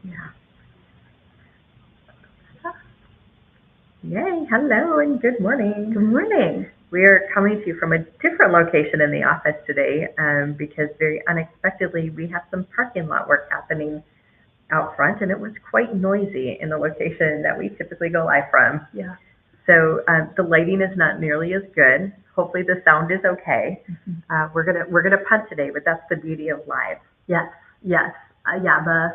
Yeah. Yay. Hello and good morning. Good morning. We are coming to you from a different location in the office today because very unexpectedly we have some parking lot work happening out front and it was quite noisy in the location that we typically go live from. Yeah. So the lighting is not nearly as good. Hopefully the sound is okay. We're gonna punt today, but that's the beauty of live. Yes. Yes. Yeah.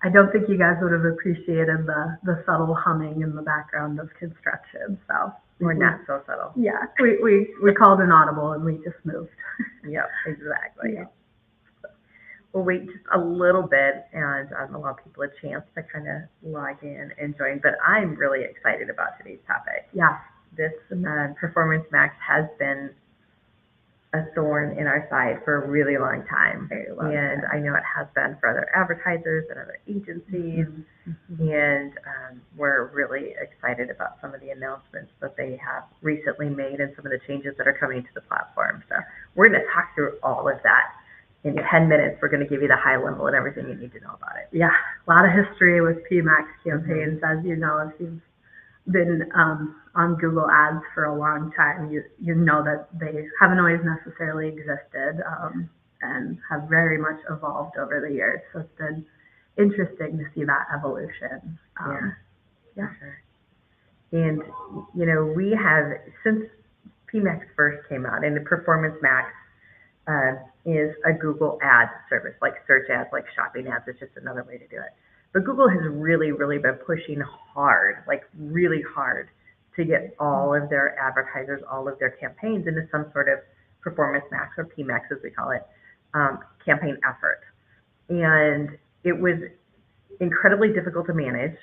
I don't think you guys would have appreciated the subtle humming in the background of construction. So Or not so subtle. Yeah. We called an audible and we just moved. Yep, exactly. Yeah. We'll wait just a little bit and allow people a chance to kind of log in and join. But I'm really excited about today's topic. Yeah. This Performance Max has been a thorn in our side for a really long time. Very long And time. I know it has been for other advertisers and other agencies. And we're really excited about some of the announcements that they have recently made and some of the changes that are coming to the platform. So we're going to talk through all of that. In 10 minutes, we're going to give you the high level and everything you need to know about it. Yeah. A lot of history with PMAX campaigns, as you know, if you've been on Google Ads for a long time, you know that they haven't always necessarily existed and have very much evolved over the years. So it's been interesting to see that evolution. Yeah. For sure. And, you know, we have, since PMAX first came out, and the Performance Max is a Google ad service, like search ads, like shopping ads. It's just another way to do it. But Google has really, really been pushing hard, like really hard, to get all of their advertisers, all of their campaigns into some sort of Performance Max or PMAX, as we call it, campaign effort. And it was incredibly difficult to manage.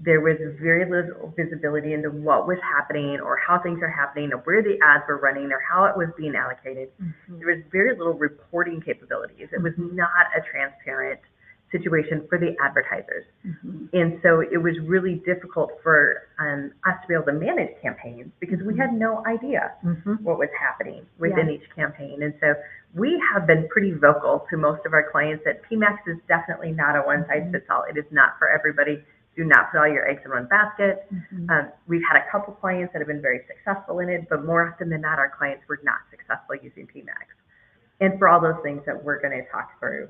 There was very little visibility into what was happening or how things are happening or where the ads were running or how it was being allocated. There was very little reporting capabilities. It was not a transparent situation for the advertisers. And so it was really difficult for us to be able to manage campaigns because we had no idea what was happening within each campaign. And so we have been pretty vocal to most of our clients that PMAX is definitely not a one-size-fits-all. It is not for everybody. Do not put all your eggs in one basket. We've had a couple clients that have been very successful in it, but more often than not, our clients were not successful using PMAX. And for all those things that we're going to talk through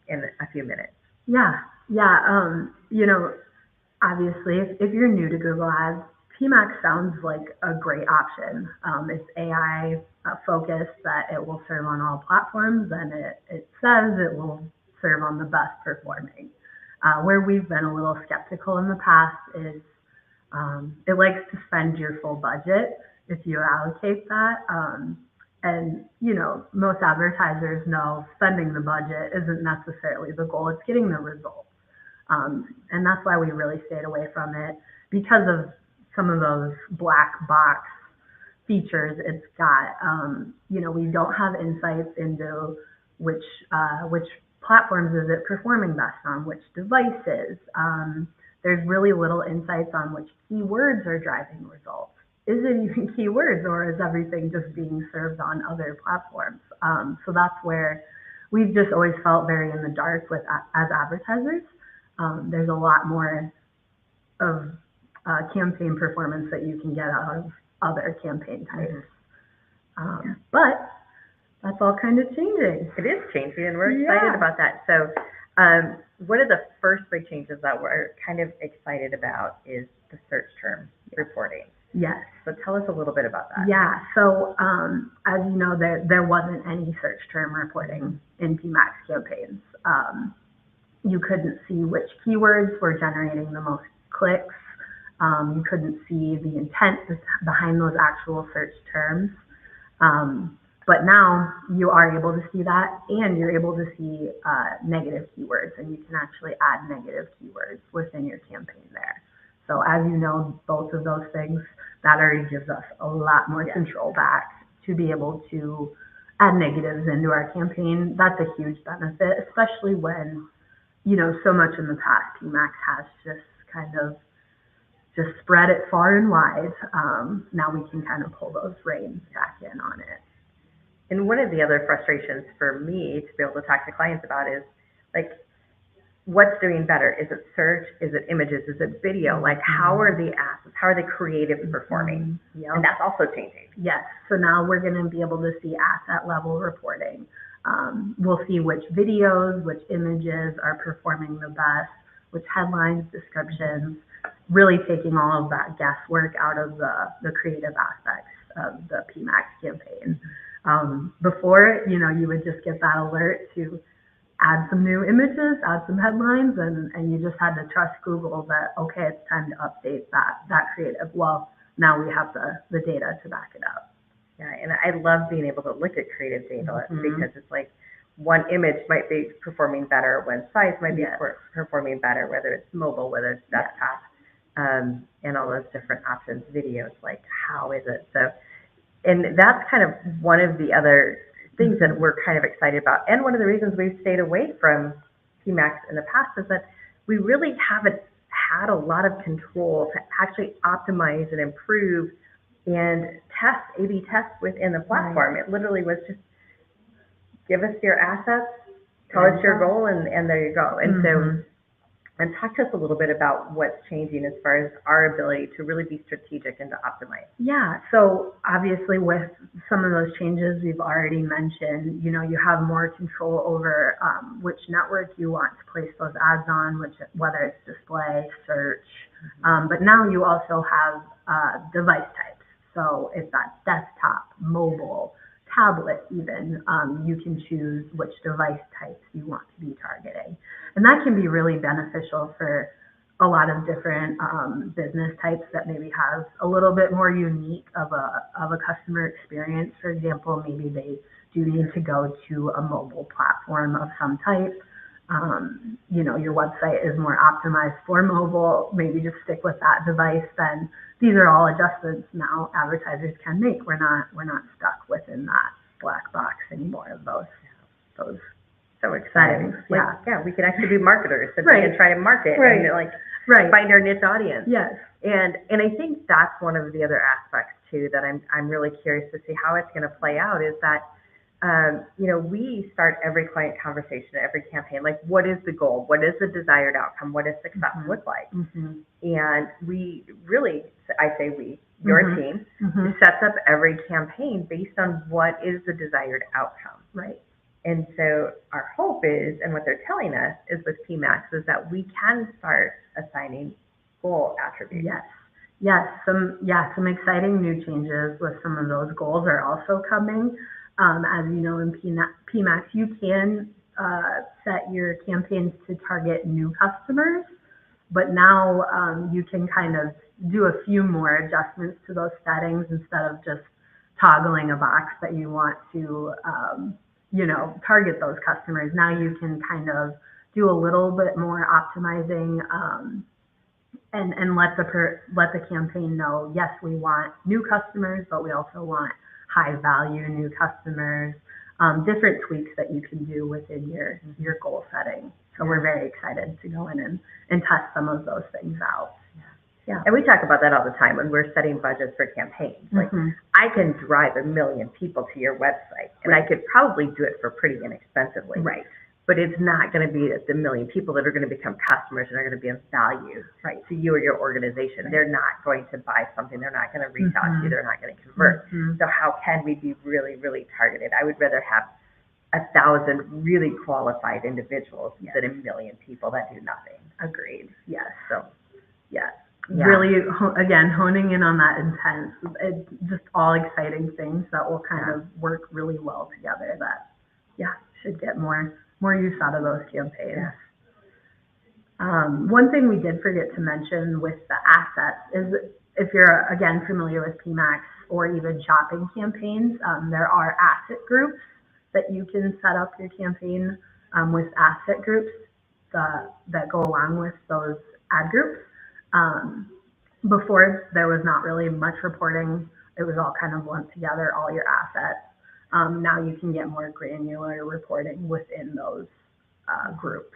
in a few minutes. Yeah. You know, obviously, if you're new to Google Ads, PMAX sounds like a great option. It's AI focused that it will serve on all platforms, and it says it will serve on the best performing. Where we've been a little skeptical in the past is it likes to spend your full budget if you allocate that. And, you know, most advertisers know spending the budget isn't necessarily the goal, it's getting the results. And that's why we really stayed away from it because of some of those black box features it's got. You know, we don't have insights into which platforms is it performing best on, which devices. There's really little insights on which keywords are driving results. Is it even keywords or is everything just being served on other platforms? So that's where we've just always felt very in the dark with as advertisers. There's a lot more of campaign performance that you can get out of other campaign types. But that's all kind of changing. It is changing, and we're excited about that. So one of the first big changes that we're kind of excited about is the search term reporting. Yes. So tell us a little bit about that. Yeah. So as you know, there wasn't any search term reporting in PMAX campaigns. You couldn't see which keywords were generating the most clicks. You couldn't see the intent behind those actual search terms. But now you are able to see that, and you're able to see negative keywords, and you can actually add negative keywords within your campaign there. So as you know, both of those things, that already gives us a lot more control back to be able to add negatives into our campaign. That's a huge benefit, especially when, you know, so much in the past, PMAX has just kind of just spread it far and wide. Now we can kind of pull those reins back in on it. And one of the other frustrations for me to be able to talk to clients about is, like, what's doing better? Is it search? Is it images? Is it video? Like, how are the assets? How are the creatives performing? Yep. And that's also changing. Yes. So now we're going to be able to see asset level reporting. We'll see which videos, which images are performing the best, which headlines, descriptions, really taking all of that guesswork out of the creative aspects of the PMAX campaign. Before, you would just get that alert to add some new images, add some headlines, and you just had to trust Google that, okay, it's time to update that creative. Well, now we have the data to back it up. Yeah, and I love being able to look at creative data because it's like one image might be performing better, one size might be performing better, whether it's mobile, whether it's desktop, and all those different options, videos, like how is it? So, and that's kind of one of the other things that we're kind of excited about. And one of the reasons we've stayed away from PMAX in the past is that we really haven't had a lot of control to actually optimize and improve and test, A/B test within the platform. It literally was just give us your assets, tell us your goal, and there you go. And so, and talk to us a little bit about what's changing as far as our ability to really be strategic and to optimize. Yeah, so obviously with some of those changes we've already mentioned, you have more control over which network you want to place those ads on, whether it's display, search, but now you also have device types. So if that's desktop, mobile, tablet even, you can choose which device types you want to be targeting. And that can be really beneficial for a lot of different business types that maybe have a little bit more unique of a customer experience. For example, maybe they do need to go to a mobile platform of some type. Your website is more optimized for mobile, maybe just stick with that device. Then these are all adjustments now advertisers can make. We're not stuck within that black box anymore of those so exciting. Settings. We can actually be marketers and we can try to market and find our niche audience. Yes. And I think that's one of the other aspects too that I'm really curious to see how it's going to play out is that we start every client conversation, every campaign, like what is the goal? What is the desired outcome? What does success look like? And we really, I say we, your team, sets up every campaign based on what is the desired outcome. Right. And so our hope is, and what they're telling us is with PMAX is that we can start assigning goal attributes. Yes. Some exciting new changes with some of those goals are also coming. As you know, in PMAX, you can set your campaigns to target new customers, but now you can kind of do a few more adjustments to those settings instead of just toggling a box that you want to, target those customers. Now you can kind of do a little bit more optimizing and let the campaign know, yes, we want new customers, but we also want high value new customers, different tweaks that you can do within your goal setting. So we're very excited to go in and test some of those things out. Yeah. And we talk about that all the time when we're setting budgets for campaigns. Like I can drive 1 million people to your website and I could probably do it for pretty inexpensively. Right. But it's not going to be the 1 million people that are going to become customers and are going to be of value to you or your organization. They're not going to buy something. They're not going to reach out to you. They're not going to convert. So how can we be really, really targeted? I would rather have 1,000 really qualified individuals than 1 million people that do nothing. Agreed. Yes. So, yeah. Really, again, honing in on that intent. It's just all exciting things that will kind of work really well together that, should get more use out of those campaigns. One thing we did forget to mention with the assets is if you're, again, familiar with PMAX or even shopping campaigns, there are asset groups that you can set up your campaign with asset groups that go along with those ad groups. Before, there was not really much reporting. It was all kind of lumped together, all your assets. Now you can get more granular reporting within those groups.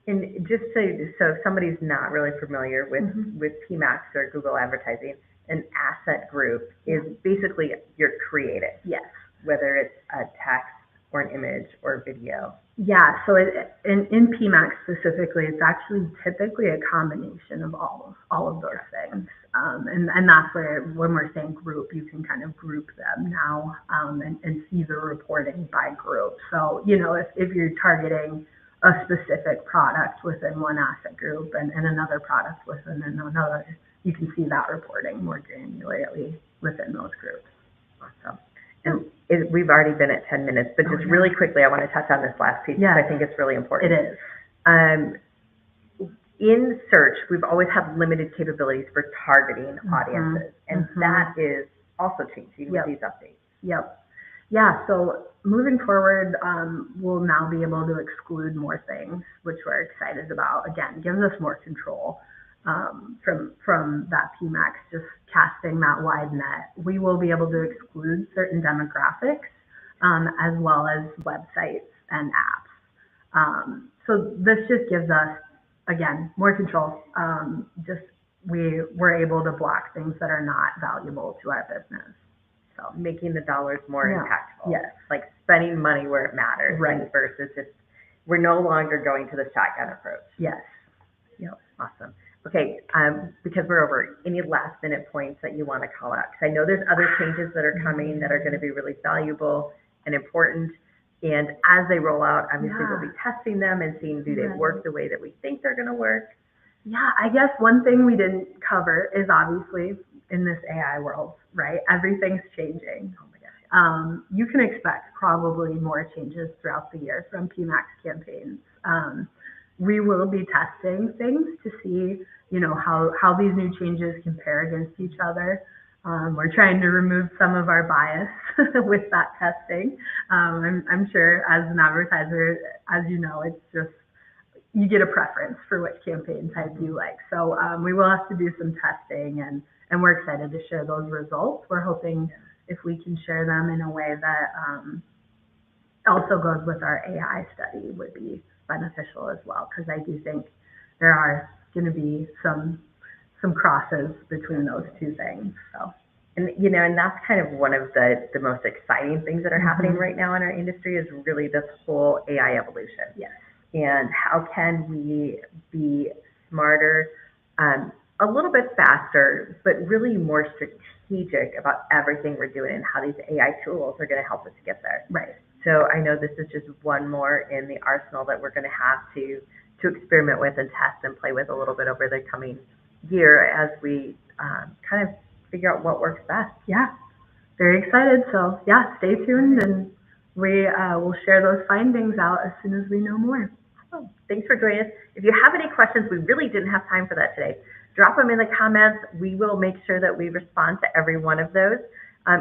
And just so if somebody's not really familiar with PMAX or Google advertising, an asset group is basically your creative. Yes. Whether it's a text or an image or video. Yeah, so in PMAX specifically, it's actually typically a combination of all of those things. And that's where, when we're saying group, you can kind of group them now, and see the reporting by group. So, if you're targeting a specific product within one asset group and another product within another, you can see that reporting more granularly within those groups. Awesome. And we've already been at 10 minutes, but just really quickly, I want to touch on this last piece because I think it's really important. It is. In search, we've always had limited capabilities for targeting audiences, and that is also changing with these updates. Yep. Yeah, so moving forward, we'll now be able to exclude more things, which we're excited about. Again, gives us more control from that PMAX, just casting that wide net. We will be able to exclude certain demographics, as well as websites and apps. So this just gives us, again, more control. We're able to block things that are not valuable to our business. So making the dollars more impactful. Yes. Like spending money where it matters. Right. Versus just, we're no longer going to the shotgun approach. Yes. Yep. Awesome. Okay, because we're over, any last minute points that you want to call out? Because I know there's other changes that are coming that are going to be really valuable and important. And as they roll out, obviously we'll be testing them and seeing, do they work the way that we think they're going to work? Yeah, I guess one thing we didn't cover is, obviously, in this AI world, right? Everything's changing. Oh my gosh. You can expect probably more changes throughout the year from PMAX campaigns. We will be testing things to see, how these new changes compare against each other. We're trying to remove some of our bias with that testing. I'm sure as an advertiser, as you know, it's just, you get a preference for which campaign type you like. So we will have to do some testing, and we're excited to share those results. We're hoping if we can share them in a way that also goes with our AI study would be beneficial as well, because I do think there are going to be some crosses between those two things. So, and that's kind of one of the most exciting things that are happening right now in our industry is really this whole AI evolution. Yes. And how can we be smarter, a little bit faster, but really more strategic about everything we're doing and how these AI tools are going to help us get there. Right. So I know this is just one more in the arsenal that we're going to have to experiment with and test and play with a little bit over the coming year as we kind of figure out what works best. Yeah, very excited. So yeah, stay tuned, and we will share those findings out as soon as we know more. Oh, thanks for joining us. If you have any questions, we really didn't have time for that today. Drop them in the comments. We will make sure that we respond to every one of those.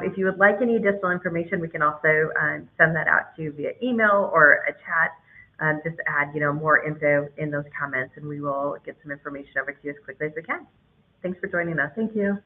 If you would like any additional information, we can also send that out to you via email or a chat. Just add, more info in those comments, and we will get some information over to you as quickly as we can. Thanks for joining us. Thank you.